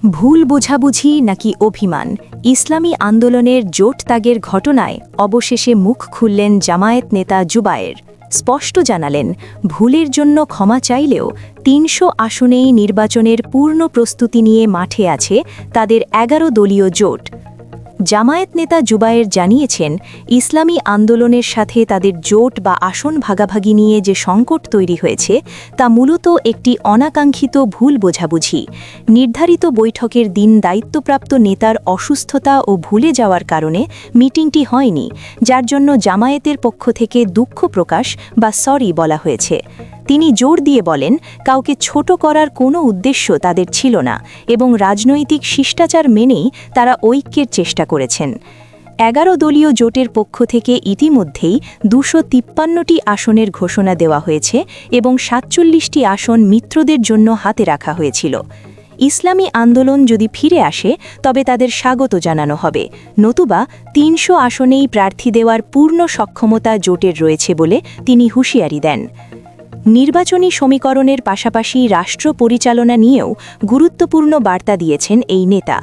ভুল বোঝাবুঝি নাকি অভিমান ইসলামী আন্দোলনের জোট ত্যাগের ঘটনায় অবশেষে মুখ খুললেন জামায়াত নেতা জুবায়ের। স্পষ্ট জানালেন, ভুলের জন্য ক্ষমা চাইলেও ৩০০ আসনেই নির্বাচনের পূর্ণ প্রস্তুতি নিয়ে মাঠে আছে তাদের ১১ দলীয় জোট। জামায়াত নেতা জুবায়ের জানিয়েছেন, ইসলামী আন্দোলনের সাথে তাদের জোট বা আসন ভাগাভাগি নিয়ে যে সংকট তৈরি হয়েছে তা মূলত একটি অনাকাঙ্ক্ষিত ভুল বোঝাবুঝি। নির্ধারিত বৈঠকের দিন দায়িত্বপ্রাপ্ত নেতার অসুস্থতা ও ভুলে যাওয়ার কারণে মিটিংটি হয়নি, যার জন্য জামায়াতের পক্ষ থেকে দুঃখ প্রকাশ বা সরি বলা হয়েছে। তিনি জোর দিয়ে বলেন, কাউকে ছোট করার কোনো উদ্দেশ্য তাদের ছিল না এবং রাজনৈতিক শিষ্টাচার মেনেই তারা ঐক্যের চেষ্টা করেছেন। ১১ দলীয় জোটের পক্ষ থেকে ইতিমধ্যেই ২৫৩টি আসনের ঘোষণা দেওয়া হয়েছে এবং ৪৭টি আসন মিত্রদের জন্য হাতে রাখা হয়েছিল। ইসলামী আন্দোলন যদি ফিরে আসে তবে তাদের স্বাগত জানানো হবে, নতুবা ৩০০ আসনেই প্রার্থী দেওয়ার পূর্ণ সক্ষমতা জোটের রয়েছে বলে তিনি হুঁশিয়ারি দেন। নির্বাচনী সমীকরণের পাশাপাশি রাষ্ট্র পরিচালনা নিয়েও গুরুত্বপূর্ণ বার্তা দিয়েছেন এই নেতা।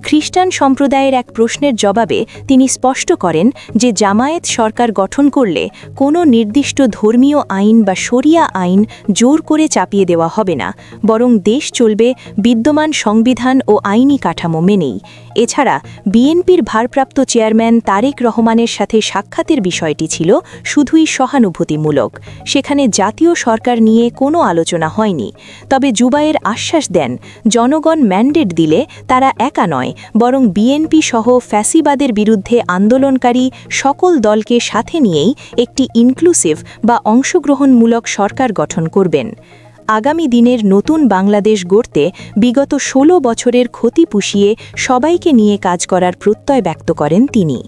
খ্রিস্টান সম্প্রদায়ের এক প্রশ্নের জবাবে তিনি স্পষ্ট করেন যে জামায়াত সরকার গঠন করলে কোনো নির্দিষ্ট ধর্মীয় আইন বা শরিয়া আইন জোর করে চাপিয়ে দেওয়া হবে না, বরং দেশ চলবে বিদ্যমান সংবিধান ও আইনি কাঠামো মেনেই। এছাড়া বিএনপির ভারপ্রাপ্ত চেয়ারম্যান তারেক রহমানের সাথে সাক্ষাতের বিষয়টি ছিল শুধুই সহানুভূতিমূলক, সেখানে জাতীয় সরকার নিয়ে কোনো আলোচনা হয়নি। তবে জুবায়ের আশ্বাস দেন, জনগণ ম্যান্ডেট দিলে তারা একা নয়, বরং বিএনপি সহ ফ্যাসিবাদের বিরুদ্ধে আন্দোলনকারী সকল দলকে সাথে নিয়েই একটি ইনক্লুসিভ বা অংশগ্রহণমূলক সরকার গঠন করবেন। আগামী দিনের নতুন বাংলাদেশ গড়তে বিগত ১৬ বছরের ক্ষতি পুষিয়ে সবাইকে নিয়ে কাজ করার প্রত্যয় ব্যক্ত করেন তিনি।